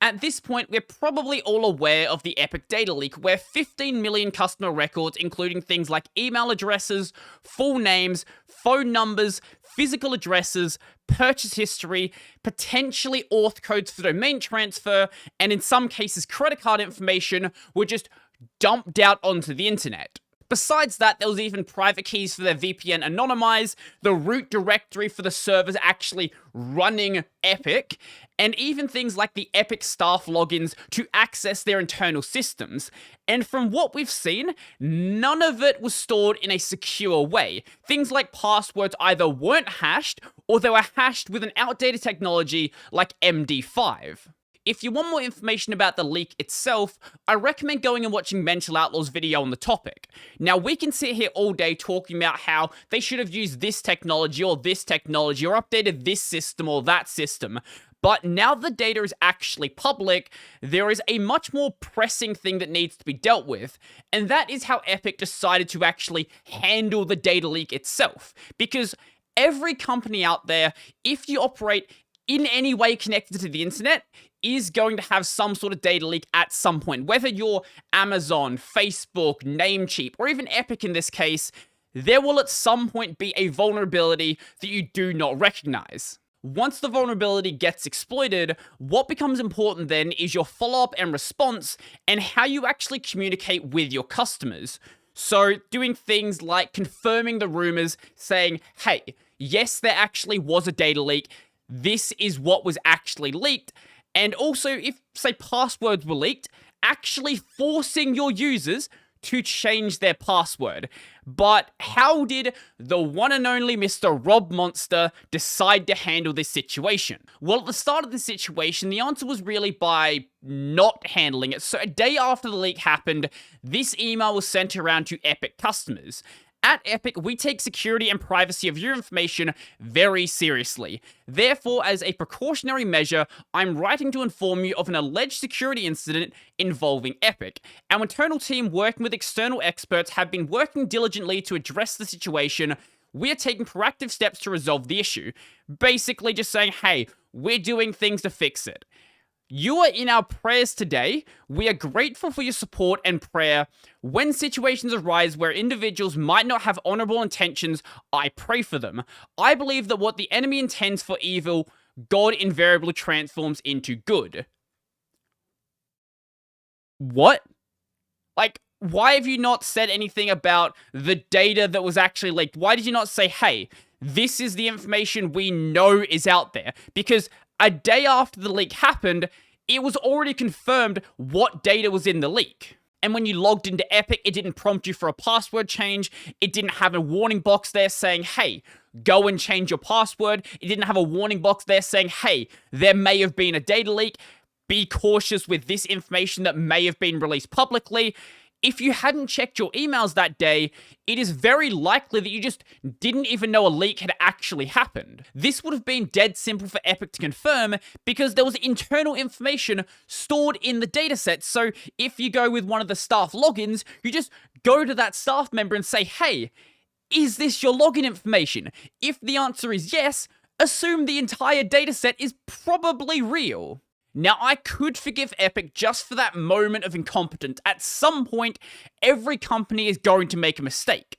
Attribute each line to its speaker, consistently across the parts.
Speaker 1: At this point, we're probably all aware of the Epik data leak, where 15 million customer records, including things like email addresses, full names, phone numbers, physical addresses, purchase history, potentially auth codes for domain transfer, and in some cases credit card information, were just dumped out onto the internet. Besides that, there was even private keys for their VPN anonymize, the root directory for the servers actually running Epik, and even things like the Epik staff logins to access their internal systems. And from what we've seen, none of it was stored in a secure way. Things like passwords either weren't hashed, or they were hashed with an outdated technology like MD5. If you want more information about the leak itself, I recommend going and watching Mental Outlaw's video on the topic. Now, we can sit here all day talking about how they should have used this technology or updated this system or that system. But now the data is actually public, there is a much more pressing thing that needs to be dealt with, and that is how Epik decided to actually handle the data leak itself. Because every company out there, if you operate in any way connected to the internet, is going to have some sort of data leak at some point. Whether you're Amazon, Facebook, Namecheap, or even Epik in this case, there will at some point be a vulnerability that you do not recognize. Once the vulnerability gets exploited, what becomes important then is your follow-up and response, and how you actually communicate with your customers. So doing things like confirming the rumors, saying, hey, yes, there actually was a data leak, this is what was actually leaked. And also, if, say, passwords were leaked, actually forcing your users to change their password. But how did the one and only Mr. Rob Monster decide to handle this situation? Well, at the start of the situation, the answer was really by not handling it. So a day after the leak happened, this email was sent around to Epik customers. At Epik, we take security and privacy of your information very seriously. Therefore, as a precautionary measure, I'm writing to inform you of an alleged security incident involving Epik. Our internal team, working with external experts, have been working diligently to address the situation. We are taking proactive steps to resolve the issue. Basically just saying, hey, we're doing things to fix it. You are in our prayers today. We are grateful for your support and prayer. When situations arise where individuals might not have honorable intentions, I pray for them. I believe that what the enemy intends for evil, God invariably transforms into good. What? Like, why have you not said anything about the data that was actually leaked? Why did you not say, hey, this is the information we know is out there? Because a day after the leak happened, it was already confirmed what data was in the leak. And when you logged into Epik, it didn't prompt you for a password change. It didn't have a warning box there saying, hey, go and change your password. It didn't have a warning box there saying, hey, there may have been a data leak. Be cautious with this information that may have been released publicly. If you hadn't checked your emails that day, it is very likely that you just didn't even know a leak had actually happened. This would have been dead simple for Epik to confirm because there was internal information stored in the dataset. So if you go with one of the staff logins, you just go to that staff member and say, hey, is this your login information? If the answer is yes, assume the entire dataset is probably real. Now, I could forgive Epik just for that moment of incompetence. At some point, every company is going to make a mistake.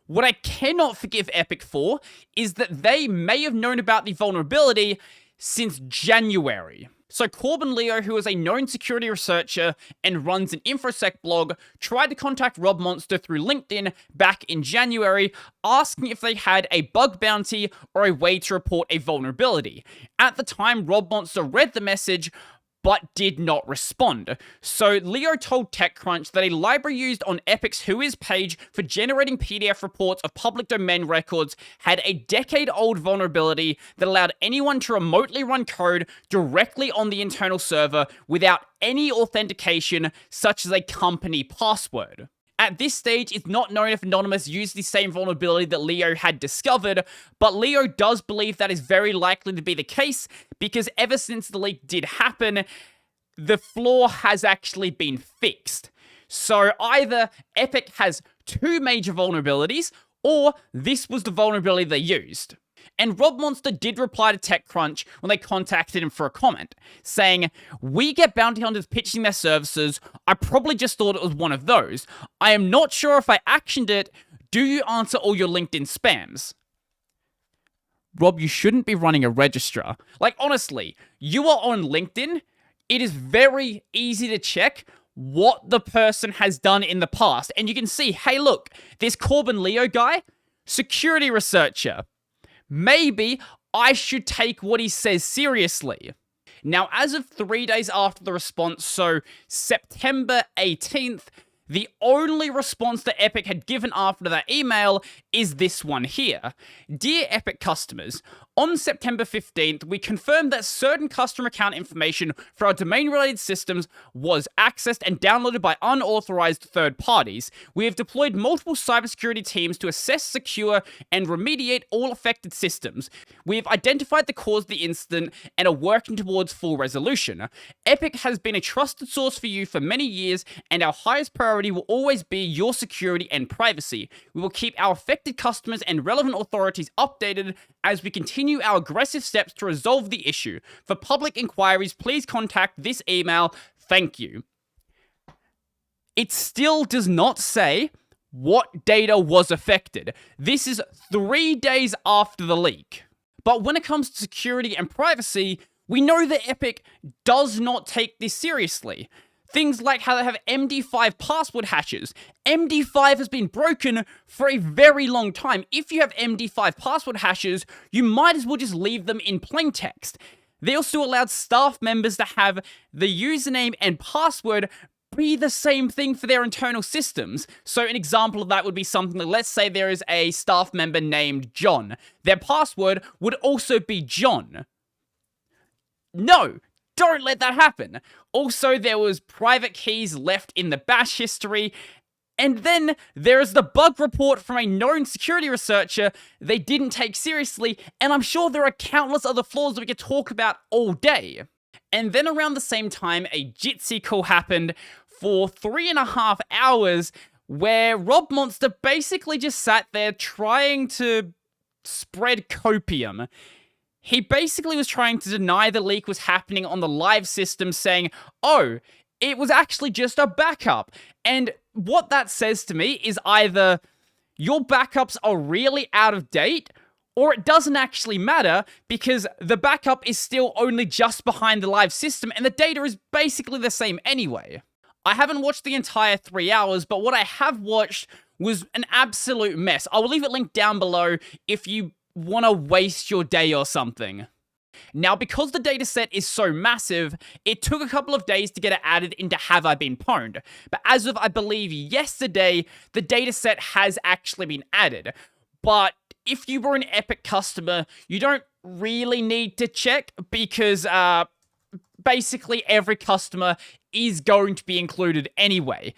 Speaker 1: What I cannot forgive Epik for is that they may have known about the vulnerability since January. So Corbin Leo, who is a known security researcher and runs an InfoSec blog, tried to contact Rob Monster through LinkedIn back in January, asking if they had a bug bounty or a way to report a vulnerability. At the time, Rob Monster read the message, but did not respond. So Leo told TechCrunch that a library used on Epik's WHOIS page for generating PDF reports of public domain records had a decade-old vulnerability that allowed anyone to remotely run code directly on the internal server without any authentication, such as a company password. At this stage, it's not known if Anonymous used the same vulnerability that Leo had discovered, but Leo does believe that is very likely to be the case, because ever since the leak did happen, the flaw has actually been fixed. So either Epik has two major vulnerabilities, or this was the vulnerability they used. And Rob Monster did reply to TechCrunch when they contacted him for a comment, saying, "We get bounty hunters pitching their services. I probably just thought it was one of those. I am not sure if I actioned it. Do you answer all your LinkedIn spams?" Rob, you shouldn't be running a registrar. Like, honestly, you are on LinkedIn. It is very easy to check what the person has done in the past. And you can see, hey, look, this Corbin Leo guy, security researcher. Maybe I should take what he says seriously. Now, as of 3 days after the response, so September 18th, the only response that Epik had given after that email is this one here. "Dear Epik customers, on September 15th, we confirmed that certain customer account information for our domain-related systems was accessed and downloaded by unauthorized third parties. We have deployed multiple cybersecurity teams to assess, secure, and remediate all affected systems. We have identified the cause of the incident and are working towards full resolution. Epik has been a trusted source for you for many years, and our highest priority will always be your security and privacy. We will keep our affected customers and relevant authorities updated as we continue our aggressive steps to resolve the issue. For public inquiries, please contact this email. Thank you." It still does not say what data was affected. This is 3 days after the leak. But when it comes to security and privacy, we know that Epik does not take this seriously. Things like how they have MD5 password hashes. MD5 has been broken for a very long time. If you have MD5 password hashes, you might as well just leave them in plain text. They also allowed staff members to have the username and password be the same thing for their internal systems. So an example of that would be something like, let's say there is a staff member named John. Their password would also be John. No! Don't let that happen. Also, there was private keys left in the bash history. And then there is the bug report from a known security researcher they didn't take seriously. And I'm sure there are countless other flaws that we could talk about all day. And then around the same time, a Jitsi call happened for 3.5 hours where Rob Monster basically just sat there trying to spread copium. He basically was trying to deny the leak was happening on the live system, saying, "Oh, it was actually just a backup." And what that says to me is either your backups are really out of date, or it doesn't actually matter because the backup is still only just behind the live system and the data is basically the same anyway. I haven't watched the entire 3 hours, but what I have watched was an absolute mess. I will leave it linked down below if you want to waste your day or something. Now, because the dataset is so massive, it took a couple of days to get it added into HaveIBeenPwned. But as of, I believe, yesterday, the dataset has actually been added. But if you were an Epik customer, you don't really need to check because basically every customer is going to be included anyway.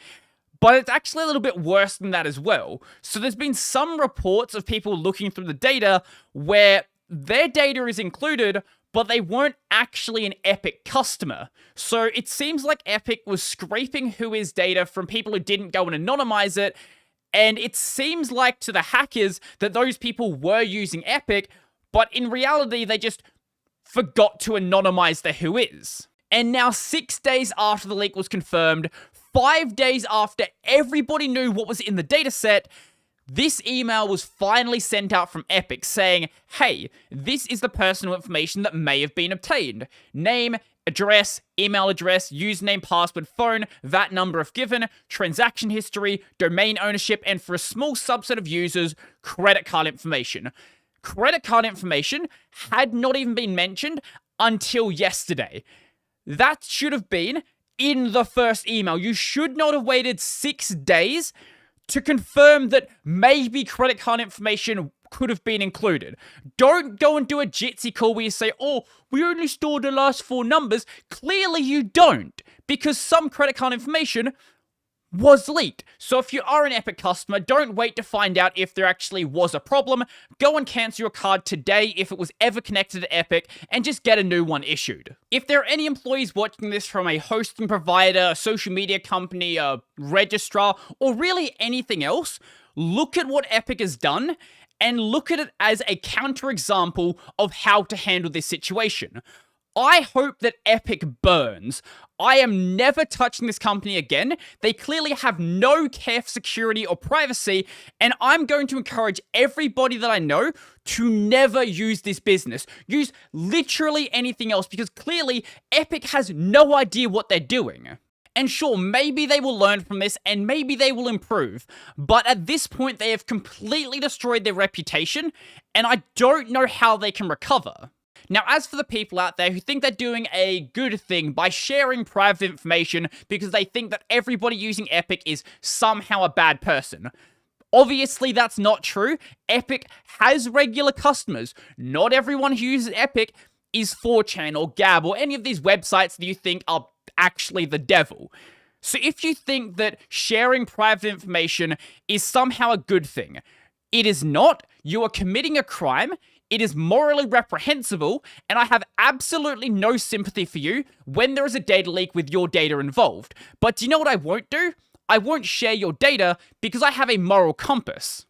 Speaker 1: But it's actually a little bit worse than that as well. So there's been some reports of people looking through the data where their data is included, but they weren't actually an Epik customer. So it seems like Epik was scraping WHOIS data from people who didn't go and anonymize it, and it seems like to the hackers that those people were using Epik, but in reality they just forgot to anonymize the WHOIS. And now 6 days after the leak was confirmed, 5 days after everybody knew what was in the dataset, this email was finally sent out from Epik saying, "Hey, this is the personal information that may have been obtained. Name, address, email address, username, password, phone, VAT number if given, transaction history, domain ownership, and for a small subset of users, credit card information." Credit card information had not even been mentioned until yesterday. That should have been in the first email. You should not have waited 6 days to confirm that maybe credit card information could have been included. Don't go and do a Jitsi call where you say, "Oh, we only stored the last 4 numbers." Clearly you don't, because some credit card information was leaked. So if you are an Epik customer, don't wait to find out if there actually was a problem. Go and cancel your card today if it was ever connected to Epik, and just get a new one issued. If there are any employees watching this from a hosting provider, a social media company, a registrar, or really anything else, look at what Epik has done and look at it as a counterexample of how to handle this situation. I hope that Epik burns. I am never touching this company again. They clearly have no care for security or privacy, and I'm going to encourage everybody that I know to never use this business. Use literally anything else, because clearly Epik has no idea what they're doing. And sure, maybe they will learn from this and maybe they will improve, but at this point they have completely destroyed their reputation, and I don't know how they can recover. Now, as for the people out there who think they're doing a good thing by sharing private information because they think that everybody using Epik is somehow a bad person, obviously that's not true. Epik has regular customers. Not everyone who uses Epik is 4chan or Gab or any of these websites that you think are actually the devil. So if you think that sharing private information is somehow a good thing, it is not. You are committing a crime. It is morally reprehensible, and I have absolutely no sympathy for you when there is a data leak with your data involved. But do you know what I won't do? I won't share your data because I have a moral compass.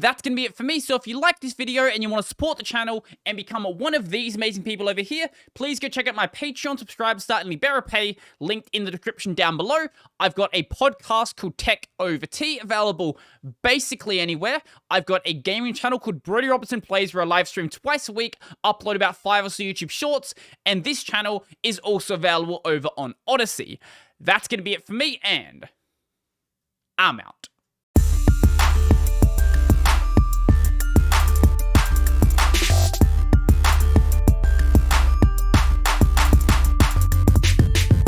Speaker 1: That's going to be it for me, so if you like this video and you want to support the channel and become one of these amazing people over here, please go check out my Patreon subscriber starting Libera Pay, linked in the description down below. I've got a podcast called Tech Over Tea, available basically anywhere. I've got a gaming channel called Brodie Robertson Plays, where I live stream twice a week, upload about 5 or so YouTube shorts, and this channel is also available over on Odyssey. That's going to be it for me, and I'm out.